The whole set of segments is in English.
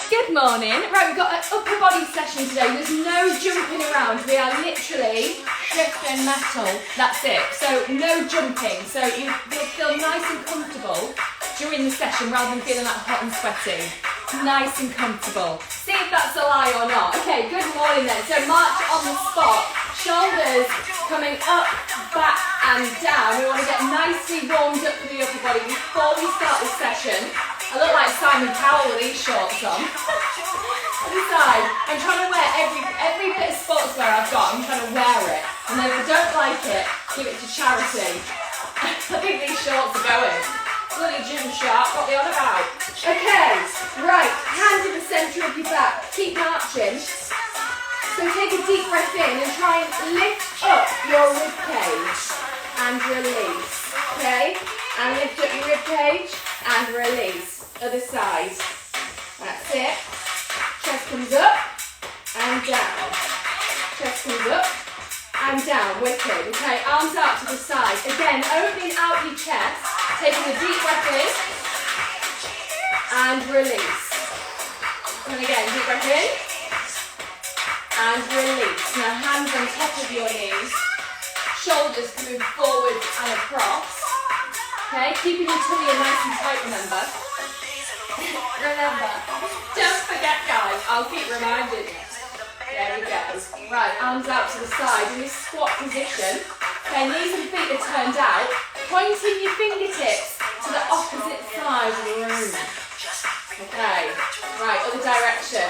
Good morning. Right, we've got an upper body session today. There's no jumping around. We are literally shift and metal. That's it. So no jumping. So you'll feel nice and comfortable during the session rather than feeling like hot and sweaty. Nice and comfortable. See if that's a lie or not. Okay, good morning then. So march on the spot. Shoulders coming up, back and down. We want to get nicely warmed up for the upper body before we start this session. I look like Simon Cowell with these shorts on. Other side. I'm trying to wear every bit of sportswear I've got. I'm trying to wear it. And then if I don't like it, give it to charity. I think these shorts are going. Bloody Gymshark, what are they on about? Okay, right. Hands in the centre of your back. Keep marching. So take a deep breath in and try and lift up your rib cage and release. Okay? And lift up your rib cage and release. Other side. That's it. Chest comes up and down. Chest comes up and down. Wicked. Okay, arms out to the side. Again, opening out your chest. Taking a deep breath in and release. And again, deep breath in and release. Now hands on top of your knees. Shoulders can move forward and across. Okay, keeping your tummy in nice and tight, remember. Remember. Don't forget, guys, I'll keep reminding you. There we go. Right, arms out to the side in this squat position. Okay, knees and feet are turned out. Pointing your fingertips to the opposite side of the room. Okay, right, other direction.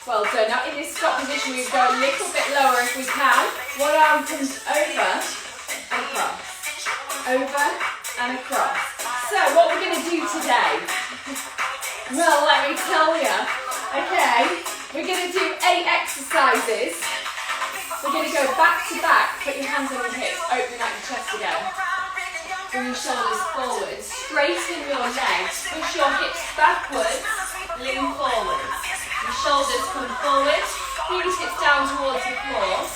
Well done. Now in this squat position, we go a little bit lower if we can. One arm comes over and across. Over and across. So what we're going to do today, well, let me tell you, okay, we're going to do 8 exercises. We're going to go back to back, put your hands on your hips, open out your chest again. Bring your shoulders forward, straighten your legs, push your hips backwards, lean forwards. Your shoulders come forward, fingertips down towards the floor.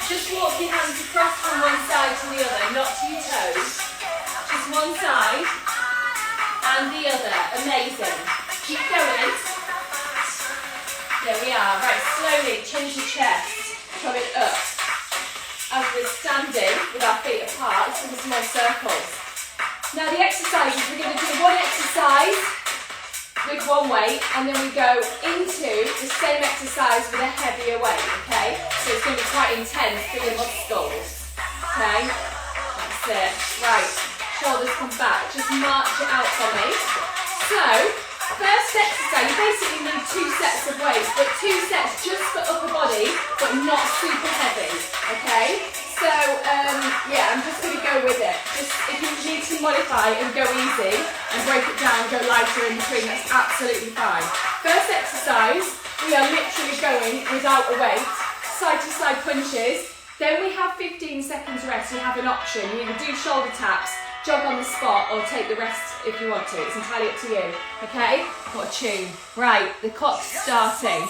Just walk your hands across from one side to the other, not to your toes. Just one side and the other. Amazing. Keep going. There we are. Right, slowly change your chest. Coming up. As we're standing with our feet apart, let's do some more circles. Now the exercises, we're going to do one exercise with one weight, and then we go into the same exercise with a heavier weight, okay? So it's going to be quite intense for your muscles, okay? That's it. Right, shoulders come back. Just march it out for me. So, first exercise, you basically need 2 sets of weights, but 2 sets just for upper body, but not super heavy, okay? So, yeah, I'm just going to go with it. Just if you need to modify and go easy and break it down, go lighter in between, that's absolutely fine. First exercise, we are literally going without a weight, side to side punches. Then we have 15 seconds rest. You have an option. You either do shoulder taps, jog on the spot, or take the rest if you want to. It's entirely up to you, okay? Got a tune. Right, the clock's starting.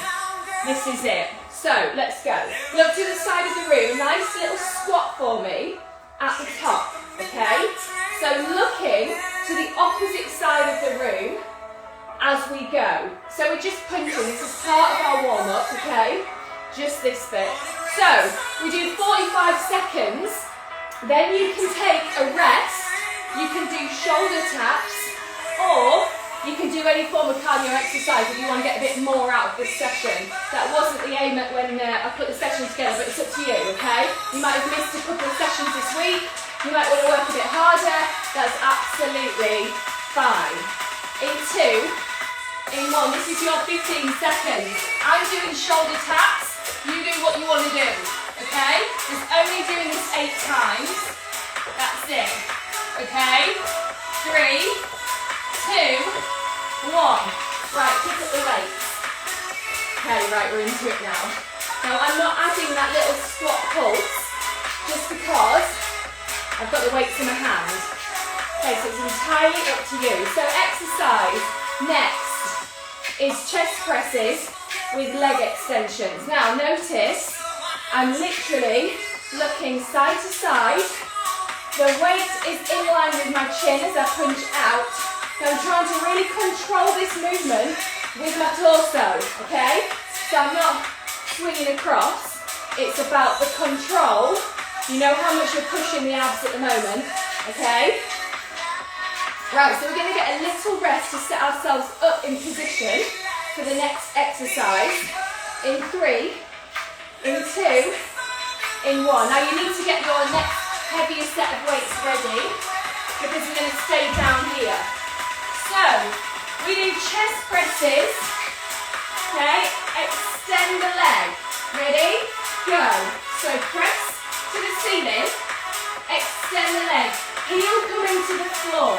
This is it. So, let's go. Look to the side of the room. Nice little squat for me at the top, okay? So, looking to the opposite side of the room as we go. So, we're just punching. This is part of our warm-up, okay? Just this bit. So, we do 45 seconds. Then you can take a rest. You can do shoulder taps, or you can do any form of cardio exercise if you want to get a bit more out of this session. That wasn't the aim at when I put the session together, but it's up to you, okay? You might have missed a couple of sessions this week. You might want to work a bit harder. That's absolutely fine. In 2, in 1, this is your 15 seconds. I'm doing shoulder taps. You do what you want to do, okay? Just only doing this 8 times. That's it. Okay, 3, 2, 1. Right, pick up the weights. Okay, right, we're into it now. Now, I'm not adding that little squat pulse, just because I've got the weights in my hand. Okay, so it's entirely up to you. So exercise next is chest presses with leg extensions. Now, notice I'm literally looking side to side. The weight is in line with my chin as I punch out. So I'm trying to really control this movement with my torso, okay? So I'm not swinging across. It's about the control. You know how much you're pushing the abs at the moment, okay? Right, so we're going to get a little rest to set ourselves up in position for the next exercise. In 3, in 2, in 1. Now you need to get your next heavier set of weights ready because we're going to stay down here. So, we do chest presses, okay? Extend the leg. Ready? Go. So press to the ceiling, extend the leg. Heel coming to the floor.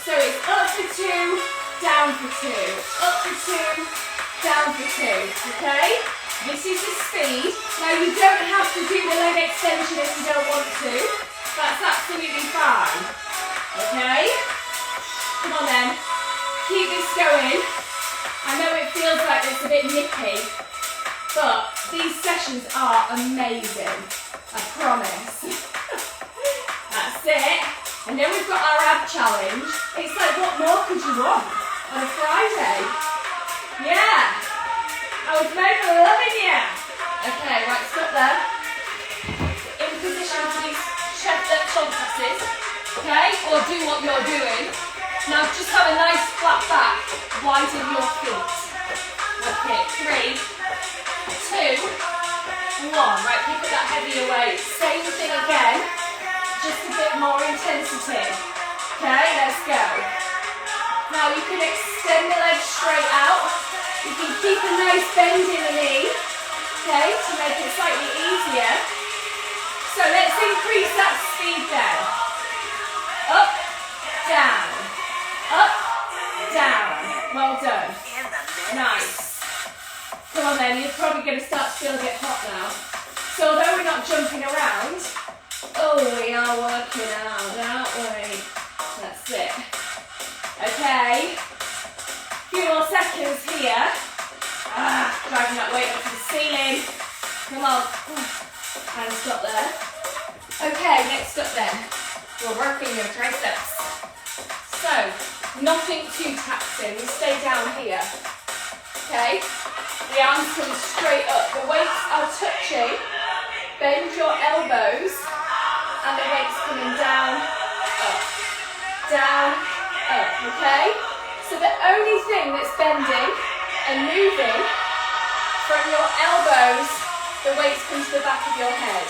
So it's up for 2, down for 2, up for 2, down for 2, okay? This is the speed. Now you don't have to do the leg extension if you don't want to. That's absolutely fine, okay? Come on then, keep this going. I know it feels like it's a bit nippy, but these sessions are amazing, I promise. That's it. And then we've got our ab challenge. It's like, what more could you want on a Friday? Yeah. I was made for loving you. Okay, right, stop there. In position for these shoulder presses. Okay, or do what you're doing. Now just have a nice flat back. Widen your feet. Okay, 3, 2, 1. Right, pick up that heavier weight. Same thing again. Just a bit more intensity. Okay, let's go. Now you can extend the legs straight out. You can keep a nice bend in the knee, okay, to make it slightly easier. So let's increase that speed then. Up, down, up, down. Well done. Nice. Come on then, you're probably going to start to feel a bit hot now. So although we're not jumping around, oh, we are working out, aren't we? That's it. Okay. A few more seconds here. Driving that weight up to the ceiling. Come on. And stop there. Okay, next up then. We're working your triceps. So, nothing too taxing. We stay down here. Okay? The arms come straight up. The weights are touching. Bend your elbows. And the weight's coming down, up, down, up, okay? So the only thing that's bending and moving from your elbows, the weights come to the back of your head.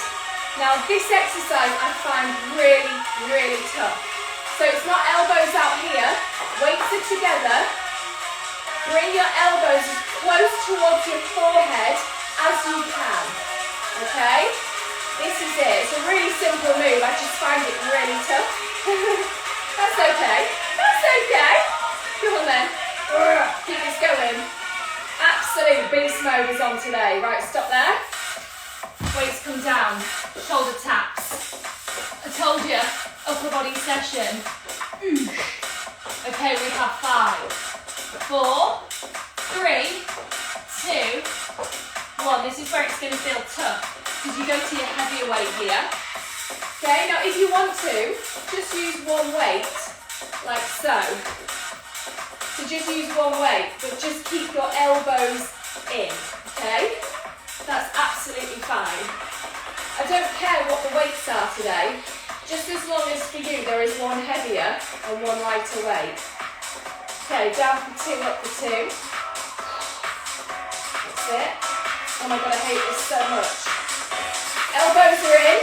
Now this exercise I find really, really tough. So it's not elbows out here, weights are together. Bring your elbows as close towards your forehead as you can, okay? This is it. It's a really simple move. I just find it really tough. That's okay. That's okay. Come on then. Keep this going. Absolute beast mode is on today. Right, stop there. Weights come down. Shoulder taps. I told you, upper body session. Okay, we have 5, 4, 3, 2, 1. This is where it's going to feel tough. Because you go to your heavier weight here. Okay, now if you want to, just use one weight, like so. So just use one weight, but just keep your elbows in, okay? That's absolutely fine. I don't care what the weights are today, just as long as for you there is one heavier and one lighter weight. Okay, down for 2, up for 2. That's it. Oh my god, I hate this so much. Elbows are in.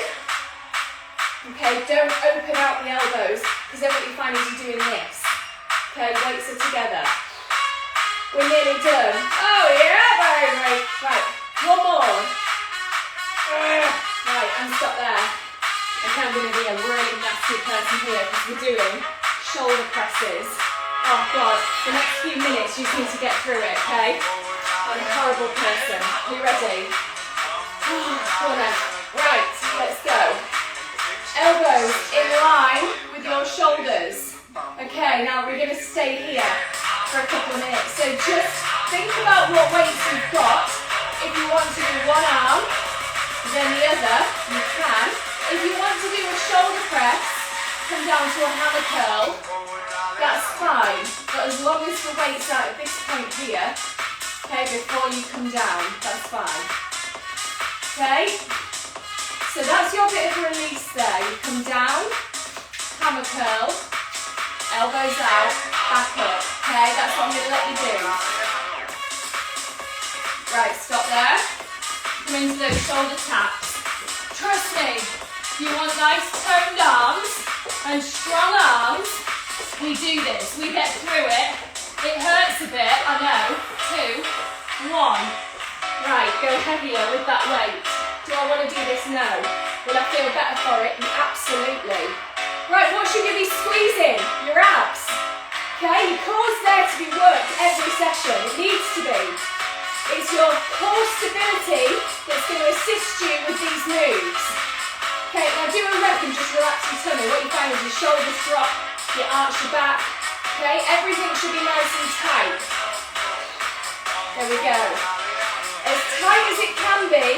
Okay, don't open out the elbows because then what you find is you're doing this. Okay, weights are together. We're nearly done. Oh yeah, baby. Right, one more. Right, and stop there. Okay, I'm going to be a really nasty person here because we're doing shoulder presses. Oh god, the next few minutes you just need to get through it, okay? I'm a horrible person. Are you ready? Come on then. Right, let's go. Elbows in line with your shoulders. Okay, now we're going to stay here for a couple of minutes. So just think about what weights you've got. If you want to do one arm, then the other, you can. If you want to do a shoulder press, come down to a hammer curl. that's fine, but as long as the weight's out at this point here, okay, before you come down, that's fine. Okay, so that's your bit of release there. You come down, hammer curl, elbows out, back up. Okay, that's what I'm going to let you do. Right, stop there. Come into those shoulder taps. Trust me, you want nice toned arms and strong arms. We do this, we get through it. It hurts a bit, I know. 2, 1. Right, go heavier with that weight. Do I want to do this? No. Will I feel better for it? Absolutely. Right, what should you be squeezing? Your abs. Okay, your core's there to be worked every session. It needs to be. It's your core stability that's going to assist you with these moves. Okay, now do a rep and just relax your tummy. What you find is your shoulders drop, you arch your back. Okay, everything should be nice and tight. There we go. As tight as it can be,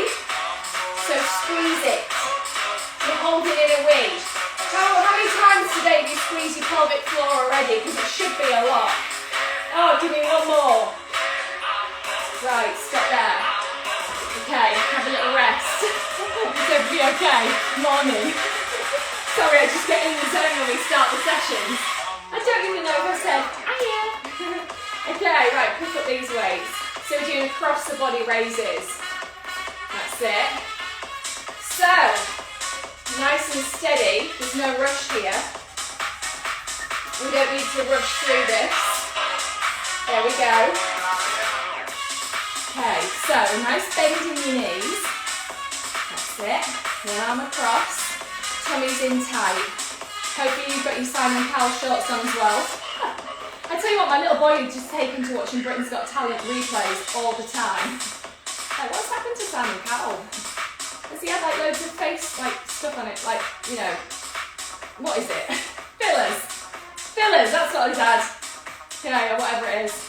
so squeeze it. You're holding in a wee. How many times today have you squeezed your pelvic floor already? Because it should be a lot. Oh, give me one more. Right, stop there. Okay, have a little rest. It's everybody okay? Morning. Sorry, I just get in the zone when we start the sessions. I don't even know if I said, hiya. Okay, right, pick up these weights. So we're doing across the body raises. That's it. So, nice and steady. There's no rush here. We don't need to rush through this. There we go. Okay, so nice bend in your knees. That's it. One arm across. Tummy's in tight. Hopefully you've got your Simon Cowell shorts on as well. I tell you what, my little boy is just taken to watching Britain's Got Talent replays all the time. Like, what's happened to Simon Cowell? Has he had like loads of face like stuff on it? Like, you know, what is it? Fillers. Fillers, that's what he's had. Okay, or whatever it is.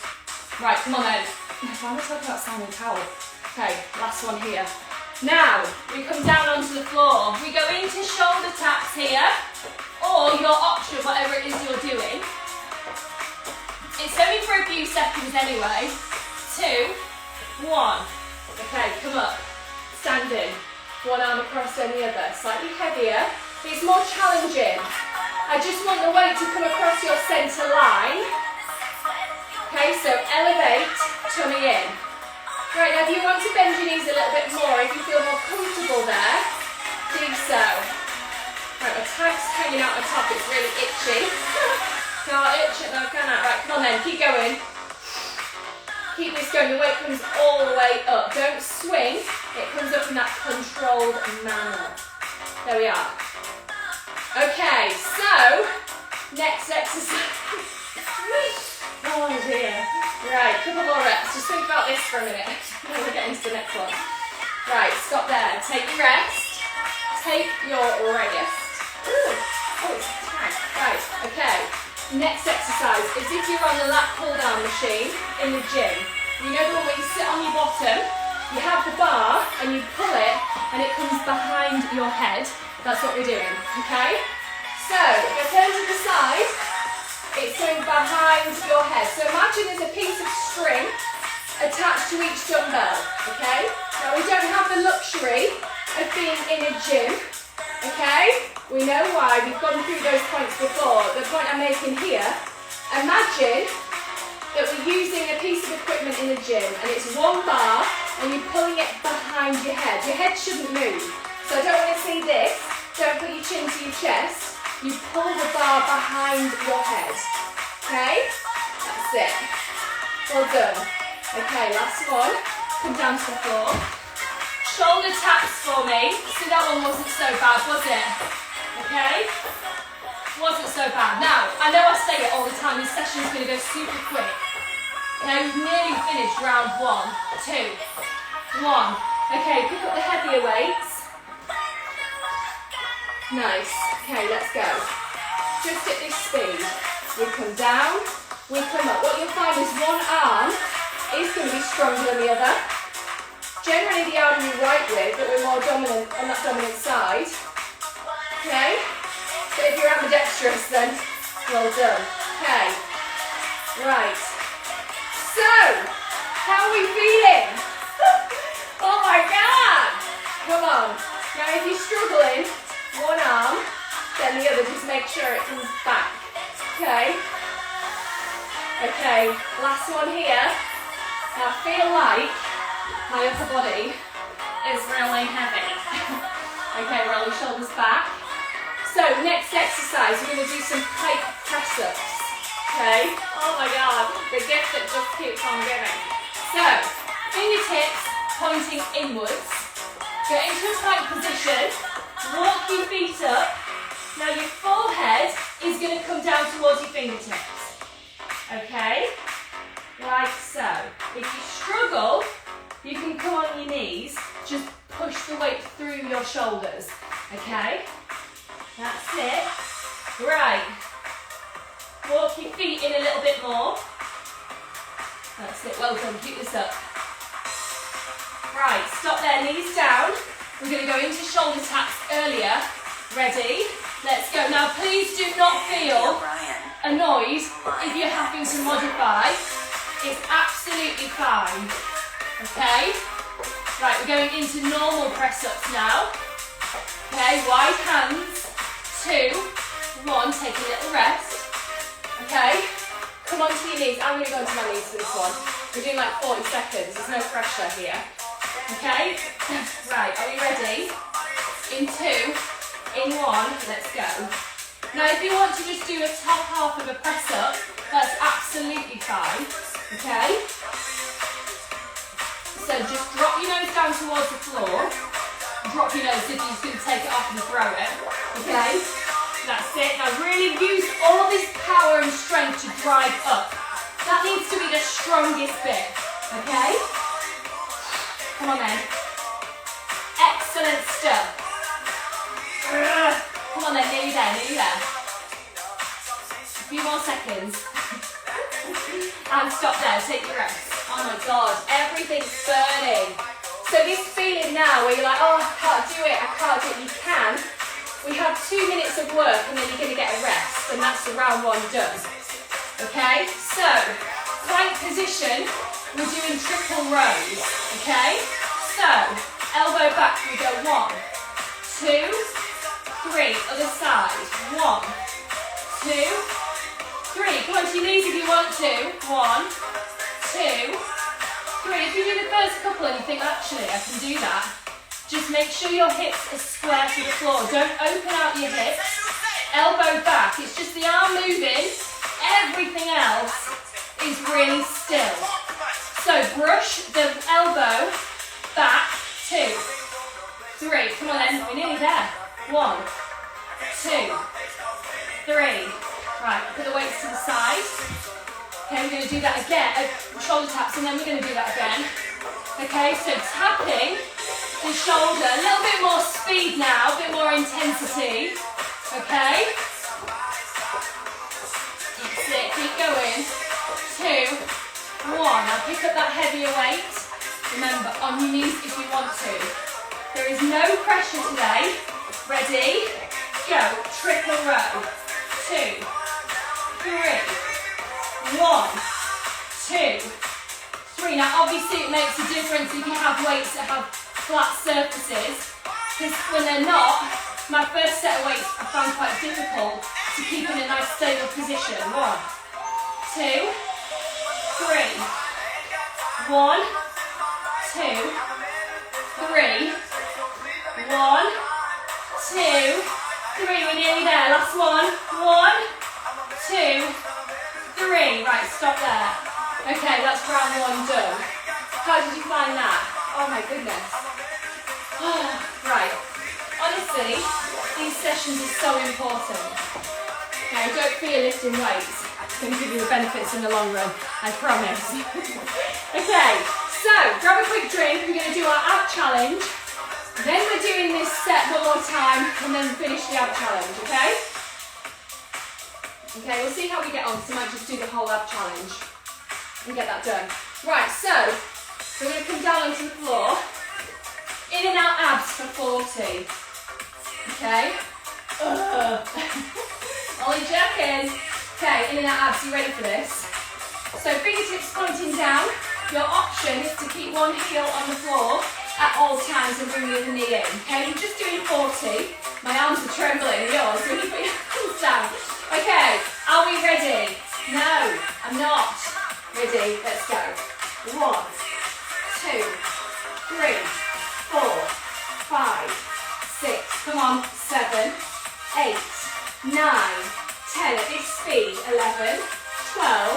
Right, come on then. Why am I talking about Simon Cowell? Okay, last one here. Now, we come down onto the floor. We go into shoulder taps here, or your option, whatever it is you're doing. It's only for a few seconds anyway. 2, 1. Okay, come up. Standing. One arm across and the other. Slightly heavier. It's more challenging. I just want the weight to come across your centre line. Okay, so elevate, tummy in. Right, now if you want to bend your knees a little bit more, if you feel more comfortable there, do so. Right, my tag's hanging out the top, it's really itchy. Can't itch it, no, can I? Right, come on then, keep going. Keep this going, your weight comes all the way up. Don't swing, it comes up in that controlled manner. There we are. Okay, so, next exercise. Oh dear. Right, couple more reps. Just think about this for a minute. Then we'll get into the next one. Right, stop there. Take your rest. Take your rest. Ooh. Oh, it's tight. Right, okay. Next exercise is if you're on the lat pull down machine in the gym. You know the one where you sit on your bottom, you have the bar and you pull it and it comes behind your head. That's what we're doing, okay? So, if I turn to the side, it's going behind your head. So imagine there's a piece of string attached to each dumbbell, okay? Now we don't have the luxury of being in a gym, okay? We know why, we've gone through those points before. The point I'm making here, imagine that we're using a piece of equipment in a gym and it's one bar and you're pulling it behind your head. Your head shouldn't move. So I don't want to see this. Don't put your chin to your chest. You pull the bar behind your head, okay? That's it. Well done. Okay, last one. Come down to the floor. Shoulder taps for me. See, that one wasn't so bad, was it? Okay? Wasn't so bad. Now, I know I say it all the time, this session's going to go super quick. Okay, we've nearly finished round 1, 2, 1. Okay, pick up the heavier weights. Nice. Okay, let's go. Just at this speed. We come down, we come up. What you'll find is one arm is going to be stronger than the other. Generally the arm you right with, but we're more dominant on that dominant side. Okay? So if you're ambidextrous then, well done. Okay, right. So, how are we feeling? Oh my God! Come on. Now if you're struggling, one arm, then the other, just make sure it comes back. Okay? Okay, last one here. Now I feel like my upper body is really heavy. Okay, roll your shoulders back. So next exercise, we're going to do some pike press-ups. Okay? Oh my God, the gift that just keeps on giving. So, fingertips pointing inwards. Get into a plank position. Walk your feet up. Now your forehead is going to come down towards your fingertips. Okay? Like so. If you struggle, you can come on your knees. Just push the weight through your shoulders. Okay? That's it. Right. Walk your feet in a little bit more. That's it. Well done. Keep this up. Right. Stop there. Knees down. We're going to go into shoulder taps earlier. Ready? Let's go. Now, please do not feel annoyed if you're having to modify. It's absolutely fine. Okay? Right, we're going into normal press-ups now. Okay, wide hands. 2, 1, take a little rest. Okay? Come onto your knees. I'm going to go onto my knees for this one. We're doing like 40 seconds. There's no pressure here. Okay? Right, are we ready? In 2, in 1, let's go. Now if you want to just do a top half of a press up, that's absolutely fine, okay? So just drop your nose down towards the floor. Drop your nose if you're just going to take it off and throw it, okay? That's it. Now really use all this power and strength to drive up. That needs to be the strongest bit, okay? Come on then. Excellent stuff. Come on then, nearly there, nearly there. A few more seconds. And stop there, take your rest. Oh my God, everything's burning. So this feeling now where you're like, oh, I can't do it, you can. We have 2 minutes of work and then you're going to get a rest, and that's the round 1 done. Okay, so plank position, we're doing triple rows. Okay, so elbow back, we go 1, 2, 3, other side. 1, 2, 3. Come on to your knees if you want to. 1, 2, 3. If you do the first couple and you think, actually, I can do that, just make sure your hips are square to the floor. Don't open out your hips. Elbow back. It's just the arm moving. Everything else is really still. So brush the elbow back. 2, 3. Come on then, we're nearly there. 1, 2, 3. Right, put the weights to the side. Okay, we're going to do that again. Shoulder taps, and then we're going to do that again. Okay, so tapping the shoulder. A little bit more speed now, a bit more intensity. Okay. That's it, keep going. 2, 1. Now pick up that heavier weight. Remember, on your knees if you want to. There is no pressure today. Ready? Go. Triple row. 2, 3. 1, 2, 3. Now obviously it makes a difference if you have weights that have flat surfaces, because when they're not, my first set of weights I found quite difficult to keep in a nice stable position. 1, 2, 3. 1, 2, 3. 1, 2, 3. We're nearly there. Last one. 1, 2, 3. Right, stop there. Okay, that's round 1 done. How did you find that? Oh my goodness. Right. Honestly, these sessions are so important. Okay, don't fear lifting weights. It's going to give you the benefits in the long run, I promise. Okay, so grab a quick drink. We're going to do our ab challenge. Then we're doing this set one more time and then finish the ab challenge, okay? Okay, we'll see how we get on, so I might just do the whole ab challenge and get that done. Right, so we're going to come down onto the floor. In and out abs for 40. Okay? Only checking. Okay, in and out abs, you ready for this? So fingertips pointing down. Your option is to keep one heel on the floor at all times and bring the other knee in. Okay, I'm just doing 40. My arms are trembling, yours, so you put your hands down. Okay, are we ready? No, I'm not. Ready, let's go. 1, 2, 3, 4, 5, 6, come on, 7, 8, 9, 10, at this speed, 11, 12,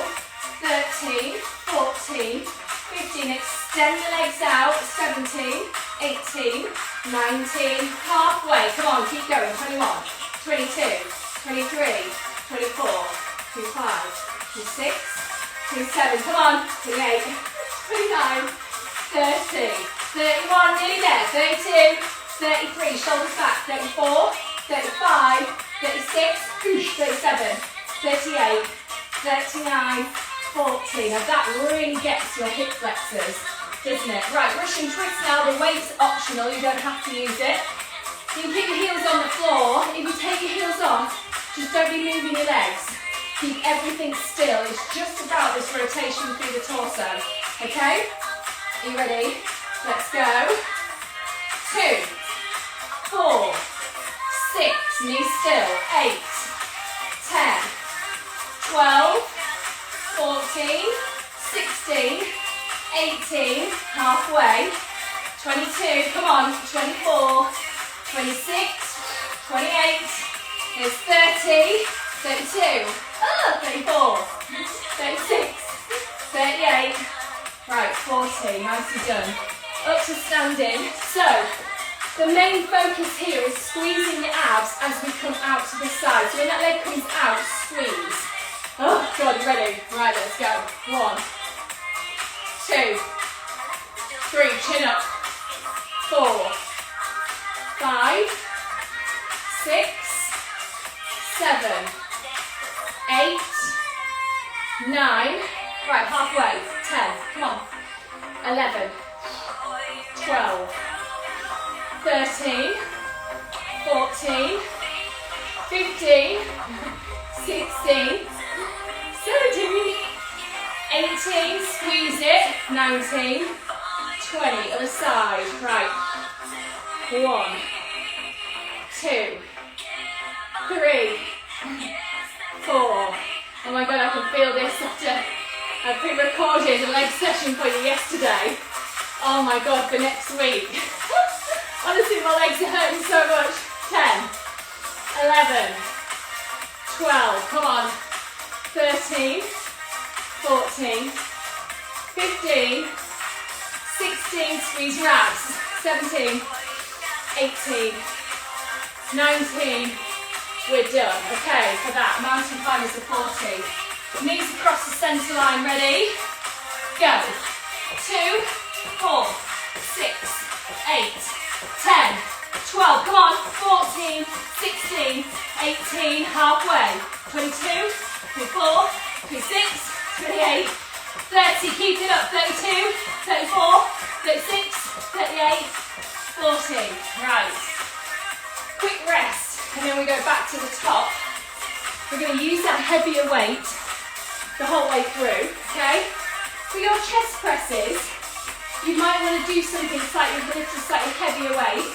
13, 14, 15, extend the legs out, 17, 18, 19, halfway, come on, keep going, 21, 22, 23, 24, 25, 26, 27, come on, 28, 29, 30, 31, nearly there, 32, 33, shoulders back, 34, 35, 36, 37, 38, 39, 40. Now that really gets your hip flexors, doesn't it? Right, Russian twist now. The weight's optional, you don't have to use it. You can keep your heels on the floor. If you take your heels off, just don't be moving your legs. Keep everything still. It's just about this rotation through the torso. Okay? Are you ready? Let's go. 2, 4, 6, knee still. 8, 10, 12, 14, 16, 18, halfway, 22, come on, 24, 26, 28, there's 30, 32, 34, 36, 38, right, 40, nicely done. Up to standing. So, the main focus here is squeezing the abs as we come out to the side. So when that leg comes out, squeeze. Oh, God, ready? Right, let's go. 1, 2, 3, chin up. 4, 5, 6, 7, 8, 9. Right, halfway. 10, come on. 11, 12, 13, 14, 15, 16, 17, 18, squeeze it, 19, 20, other side, right, 1, 2, 3, 4, oh my God, I can feel this after I pre-recorded a leg session for you yesterday, oh my God, for next week, honestly my legs are hurting so much, 10, 11, 12, come on, 13, 14, 15, 16, squeeze your abs, 17, 18, 19, we're done. Okay, for that, mountain climbers of 40. Knees across the centre line, ready? Go. 2, 4, 6, 8, 10, 12, come on, 14, 16, 18, halfway, 22, 24, 26, 28, 30, keep it up, 32, 34, 36, 38, 40, right. Quick rest, and then we go back to the top. We're going to use that heavier weight the whole way through, okay? For your chest presses, you might want to do something slightly heavier weight.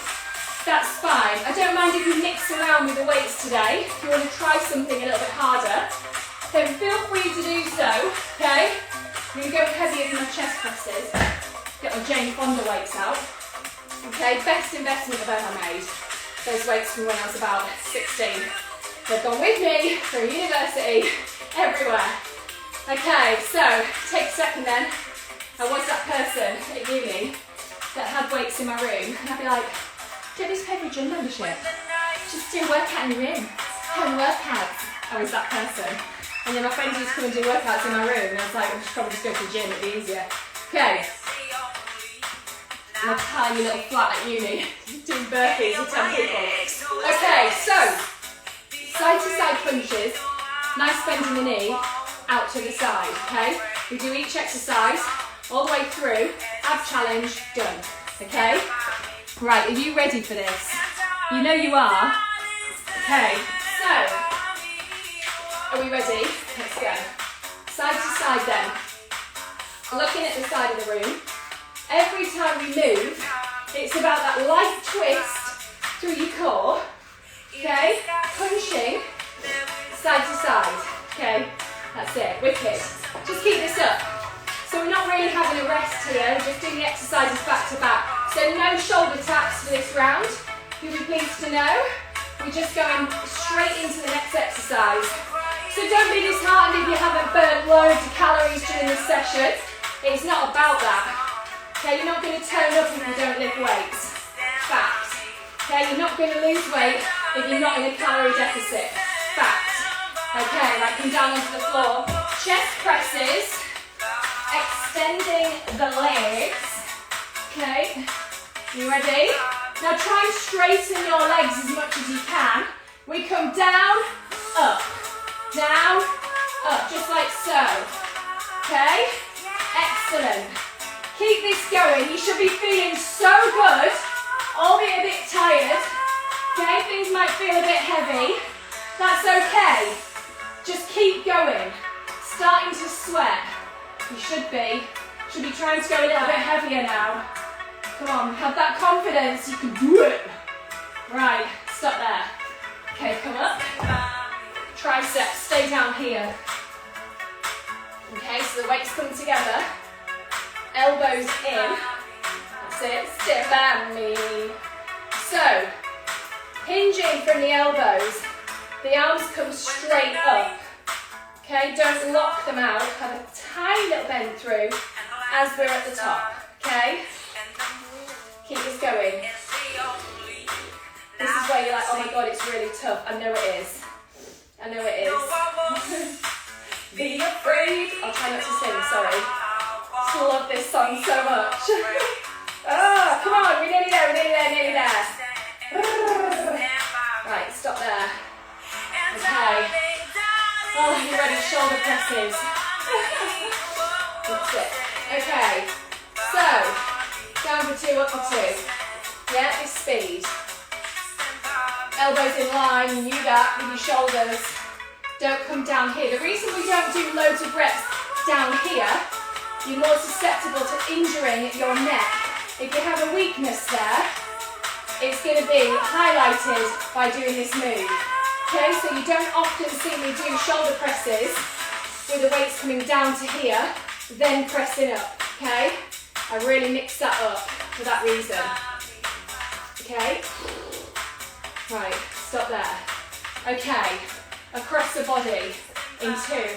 That's fine. I don't mind if you mix around with the weights today. If you want to try something a little bit harder, then feel free to do so, okay? I'm going to go heavier than my chest presses. Get my Jane Fonda weights out. Okay, best investment I've ever made. Those weights from when I was about 16. They've gone with me through university, everywhere. Okay, so take a second then. I was that person at uni that had weights in my room, and I'd be like, do you just pay for a gym membership? Just do a workout in your room. Home workouts. I was that person. And then my friends used to come and do workouts in my room, and I was like, I should probably just go to the gym, it'd be easier. Okay. My tiny little flat at uni, doing burpees with 10 people. Okay, so, side to side punches, nice bend in the knee, out to the side, okay? We do each exercise, all the way through, ab challenge, done, okay? Right, are you ready for this? You know you are. Okay, so, Are we ready? Let's go. Side to side then. Looking at the side of the room. Every time we move, it's about that light twist through your core. Okay? Punching side to side. Okay? That's it. Wicked. Just keep this up. So we're not really having a rest here, we're just doing the exercises back to back. So no shoulder taps for this round. You'll be pleased to know. We're just going straight into the next exercise. So don't be disheartened if you haven't burnt loads of calories during this session. It's not about that. Okay, you're not going to turn up if you don't lift weights. Fact. Okay, you're not going to lose weight if you're not in a calorie deficit. Fact. Okay, right, come down onto the floor. Chest presses. Extending the legs. Okay, you ready? Now try and straighten your legs as much as you can. We come down, up, just like so. Okay? Excellent. Keep this going. You should be feeling so good, albeit a bit tired. Okay? Things might feel a bit heavy. That's okay. Just keep going. Starting to sweat. You should be trying to go a little bit heavier now. Come on, have that confidence, you can do it. Right, stop there. Okay, come up. Triceps, stay down here. Okay, so the weights come together. Elbows in. That's it, sit by me. So, hinging from the elbows, the arms come straight up. Okay, don't lock them out, have a tiny little bend through as we're at the top. Okay? Keep this going. This is where you're like, oh my god, it's really tough. I know it is. I know it is. Be afraid. I'll try not to sing, sorry. I just love this song so much. Oh, come on, we're nearly there, nearly there. Right, stop there. Okay. Oh, you ready? Shoulder presses. That's it. Okay. So, down for two, up for two. Yeah, this speed. Elbows in line, you do that with your shoulders. Don't come down here. The reason we don't do loads of reps down here, you're more susceptible to injuring your neck. If you have a weakness there, it's going to be highlighted by doing this move. Okay, so you don't often see me do shoulder presses with the weights coming down to here, then pressing up, okay? I really mix that up for that reason. Okay? Right, stop there. Okay, across the body, in two,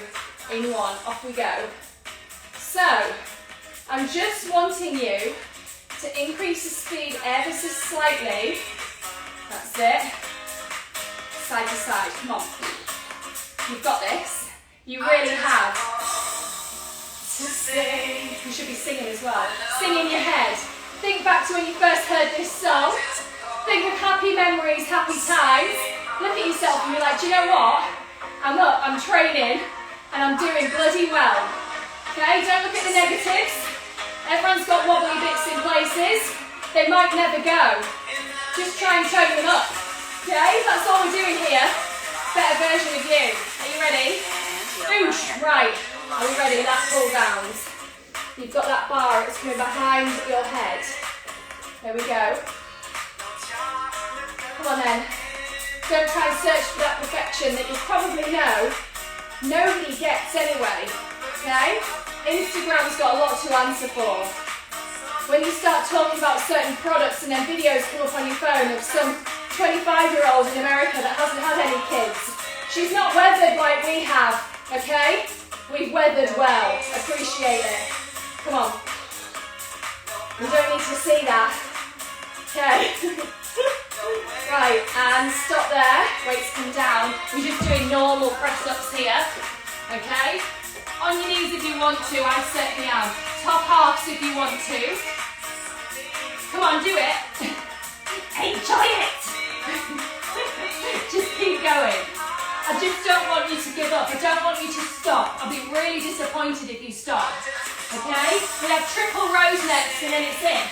in one, off we go. So, I'm just wanting you to increase the speed ever so slightly. That's it. Side to side, come on. You've got this. You really have to sing. You should be singing as well. Sing in your head. Think back to when you first heard this song. Think of happy memories, happy times. Look at yourself and be like, do you know what? I'm up, I'm training, and I'm doing bloody well. Okay, don't look at the negatives. Everyone's got wobbly bits in places. They might never go. Just try and tone them up. Okay, that's all we're doing here. Better version of you. Are you ready? Boosh. Right. Are we ready? Lat pull downs. You've got that bar that's coming behind your head. There we go. Come on then. Don't try and search for that perfection that you probably know nobody gets anyway. Okay? Instagram's got a lot to answer for. When you start talking about certain products and then videos come up on your phone of some 25-year-old in America that hasn't had any kids. She's not weathered like we have, okay? We've weathered well. Appreciate it. Come on. We don't need to see that. Okay. Right, and stop there. Weights come down. We're just doing normal press-ups here. Okay? On your knees if you want to, I certainly am. Top halves if you want to. Come on, do it. Enjoy it. Just keep going. I just don't want you to give up. I don't want you to stop. I'll be really disappointed if you stop. Okay? We have triple rows next and then it's it.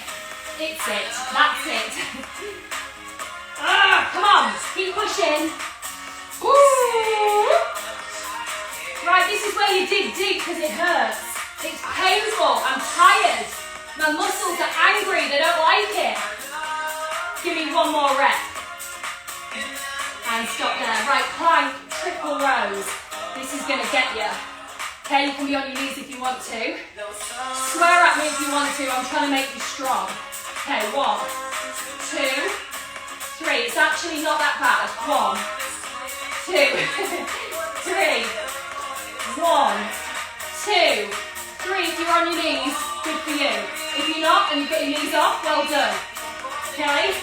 It's it. That's it. Come on. Keep pushing. Woo! Right, this is where you dig deep because it hurts. It's painful. I'm tired. My muscles are angry. They don't like it. Give me one more rep. And stop there. Right, plank, triple rows. This is going to get you. Okay, you can be on your knees if you want to. Swear at me if you want to. I'm trying to make you strong. Okay, 1, 2, 3. It's actually not that bad. 1, 2, 3. 1, 2, 3. If you're on your knees, good for you. If you're not and you've got your knees off, well done. Okay?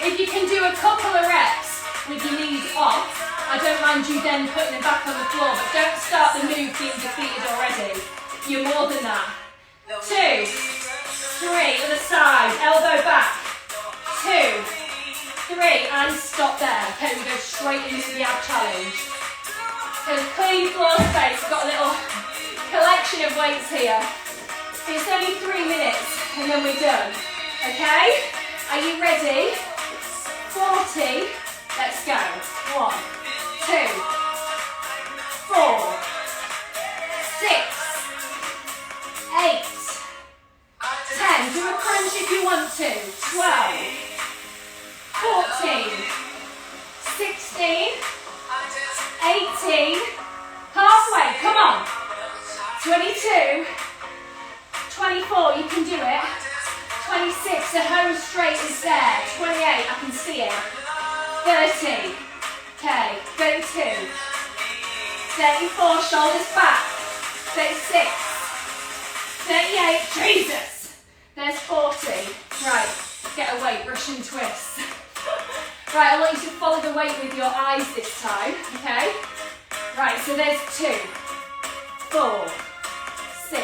If you can do a couple of reps with your knees off, I don't mind you then putting them back on the floor, but don't start the move being defeated already. You're more than that. 2, 3, other side, elbow back. 2, 3, and stop there. Okay, we go straight into the ab challenge. So clean floor space, we've got a little collection of weights here. It's only 3 minutes and then we're done. Okay? Are you ready? 40, let's go. 1, 2, 4, 6, 8, 10. Do a crunch if you want to. 12, 14, 16, 18, halfway, come on. 22, 24, you can do it. 26, the home straight is there. 28, I can see it. 30, okay, 32, 34, shoulders back. 36, 38, Jesus. There's 40. Right, get a weight, Russian twist. Right, I want you to follow the weight with your eyes this time, okay? Right, so there's 2, 4, 6,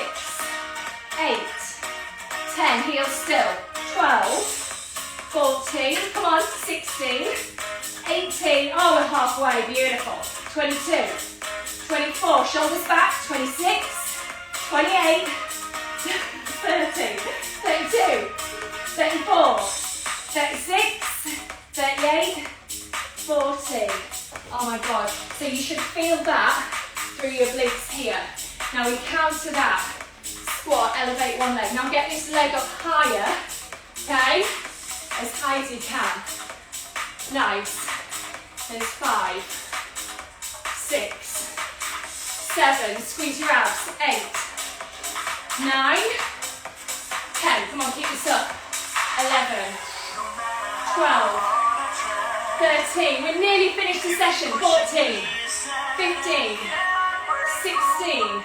8, 10, heels still. 12, 14, come on, 16, 18, oh, we're halfway, beautiful. 22, 24, shoulders back, 26, 28, 30, 32, 34, 36, 38, 40. Oh my God. So you should feel that through your glutes here. Now we counter that. Squat, elevate one leg. Now get this leg up higher, okay? As high as you can. Nice. There's 5, 6, 7. Squeeze your abs. 8, 9, 10. Come on, keep this up. 11, 12, 13, we're nearly finished the session. 14, 15, 16,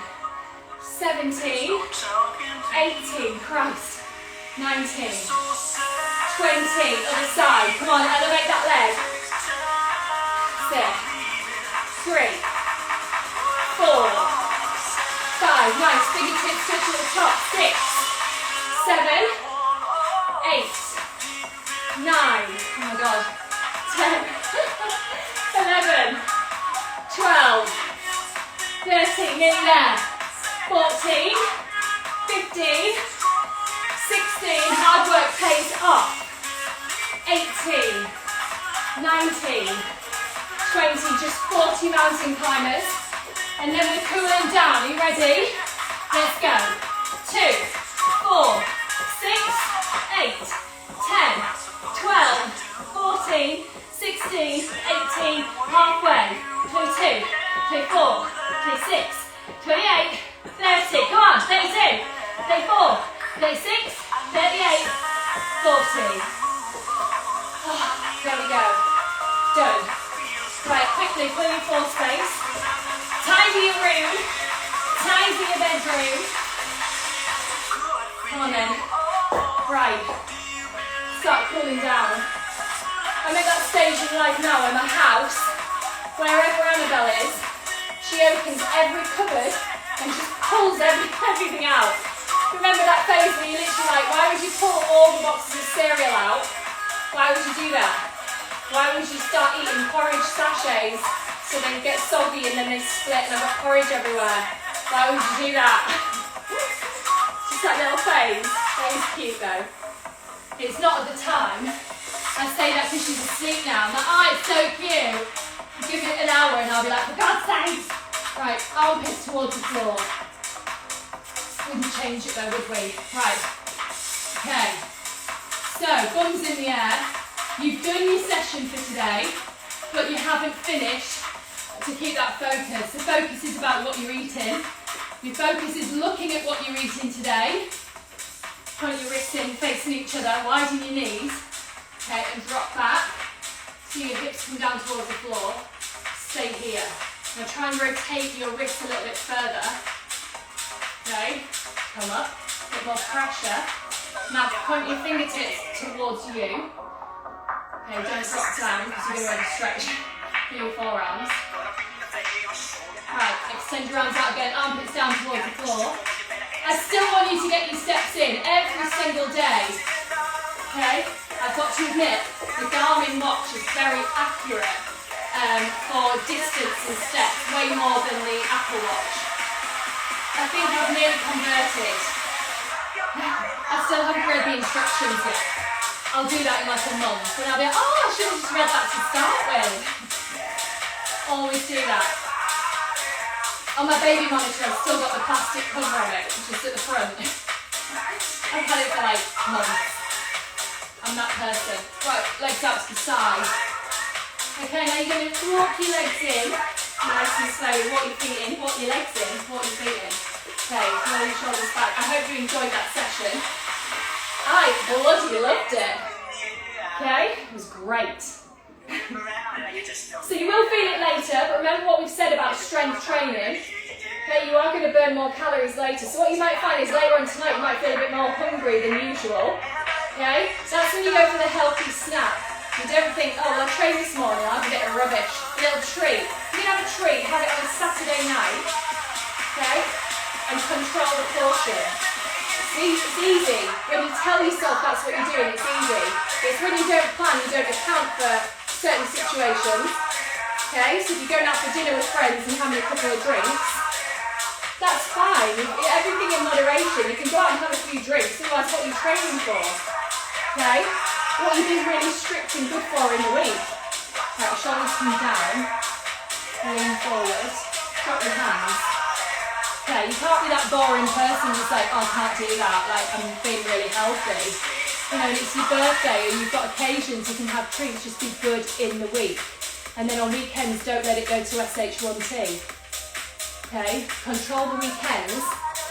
17, 18, Christ, 19, 20, other side. Come on, elevate that leg. 6, 3, 4, 5, nice, fingertips touch at the top. 6, 7, 8, 9, oh my God. 10, 11, 12, 13, in there, 14, 15, 16, hard work pays off, 18, 19, 20, just 40 mountain climbers, and then we're cooling down. Are you ready? Let's go. 2, 4, 6, 8, 10, 12, 14, 16, 18, halfway, 22, 24, 26, 28, 30, come on, 32, 34, 36, 38, 40. Oh, there we go, done. Right, quickly, clear your floor space, tidy your room, tidy your bedroom. Come on then, right, start cooling down. I'm at that stage in life now where my house, wherever Annabelle is, she opens every cupboard and just pulls everything out. Remember that phase where you're literally like, why would you pull all the boxes of cereal out? Why would you do that? Why would you start eating porridge sachets so they get soggy and then they split and I've got porridge everywhere? Why would you do that? Just that little phase. That is cute though. It's not at the time. I say that because she's asleep now. I'm like, oh, it's so cute. Give it an hour and I'll be like, for God's sake. Right, armpits towards the floor. We can change it though, would we? Right. Okay. So, bums in the air. You've done your session for today, but you haven't finished. To keep that focus. The focus is about what you're eating. Your focus is looking at what you're eating today. Point your wrists in, facing each other, widen your knees. Okay, and drop back. So your hips come down towards the floor. Stay here. Now try and rotate your wrists a little bit further. Okay, come up, a bit more pressure. Now point your fingertips towards you. Okay, don't drop down because you're going to stretch through your forearms. Right, extend your arms out again, armpits down towards the floor. I still want you to get your steps in every single day. Okay, I've got to admit, the Garmin watch is very accurate for distance and steps, way more than the Apple Watch. I think I've nearly converted. I still haven't read the instructions yet. I'll do that in like a month, and I'll be like, oh, I should have just read that to start with. Always do that. On my baby monitor, I've still got the plastic cover on it, which is at the front. I've had it for like months. I'm that person. Right, legs out to the side. Okay, now you're going to walk your legs in, nice and slowly. Walk your feet in, walk your legs in, walk your feet in. Okay, roll your shoulders back. I hope you enjoyed that session. I bloody loved it. Okay, it was great. So you will feel it later, but remember what we've said about strength training. Okay, you are going to burn more calories later. So what you might find is later on tonight you might feel a bit more hungry than usual. Okay, that's when you go for the healthy snack. You don't think, oh, well, I trained this morning, I'll have a bit of rubbish. A little treat. You can have a treat, have it on a Saturday night. Okay, and control the portion. It's easy. When you tell yourself that's what you're doing, it's easy. It's when you don't plan, you don't account for certain situations. Okay, so if you're going out for dinner with friends and having a couple of drinks, that's fine. Everything in moderation. You can go out and have a few drinks, otherwise what are you training for? Okay, what are you being really strict and good for in the week? Right, shoulders come down, lean forward, drop your hands. Okay, you can't be that boring person who's like, oh, I can't do that, like I'm being really healthy. You know, and it's your birthday and you've got occasions, you can have treats, just be good in the week. And then on weekends, don't let it go to SH1T. Okay, control the weekends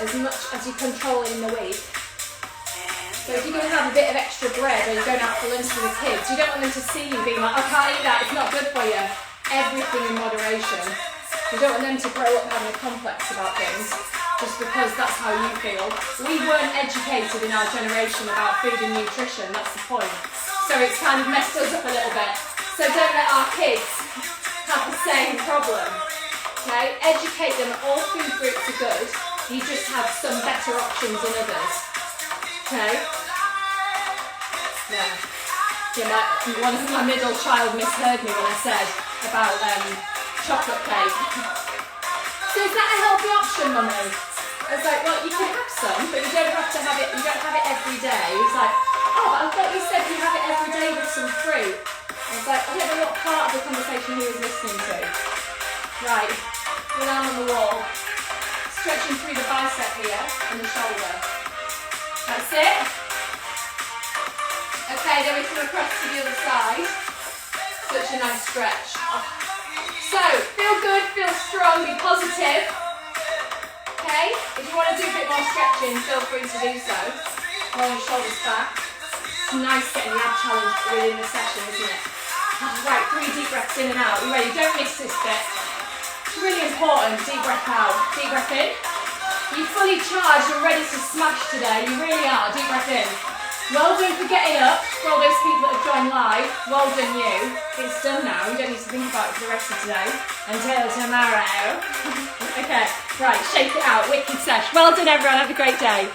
as much as you control it in the week. So if you're going to have a bit of extra bread or you're going out for lunch with the kids, you don't want them to see you being like, I can't eat that, it's not good for you. Everything in moderation. You don't want them to grow up having a complex about things just because that's how you feel. We weren't educated in our generation about food and nutrition, that's the point. So it's kind of messed us up a little bit. So don't let our kids have the same problem. Okay? Educate them, all food groups are good, you just have some better options than others. Okay? Yeah. One of my middle child misheard me when I said about chocolate cake. So is that a healthy option, Mummy? I was like, well, you can have some, but you don't have to have it. You don't have it every day. He was like, oh, but I thought you said you have it every day with some fruit. I was like, I don't know what part of the conversation he was listening to. Right, one arm on the wall, stretching through the bicep here and the shoulder. That's it. Okay, then we come across to the other side. Such a nice stretch. So, feel good, feel strong, be positive. Okay, if you want to do a bit more stretching, feel free to do so. Roll your shoulders back. It's nice getting the ab challenge within the session, isn't it? Right, 3 deep breaths in and out. You ready? Don't miss this bit. It's really important. Deep breath out. Deep breath in. You're fully charged and ready to smash today. You really are. Deep breath in. Well done for getting up. For all those people that have joined live, well done you. It's done now. You don't need to think about it for the rest of today. Until tomorrow. Okay, right, shake it out. Wicked sesh. Well done everyone. Have a great day.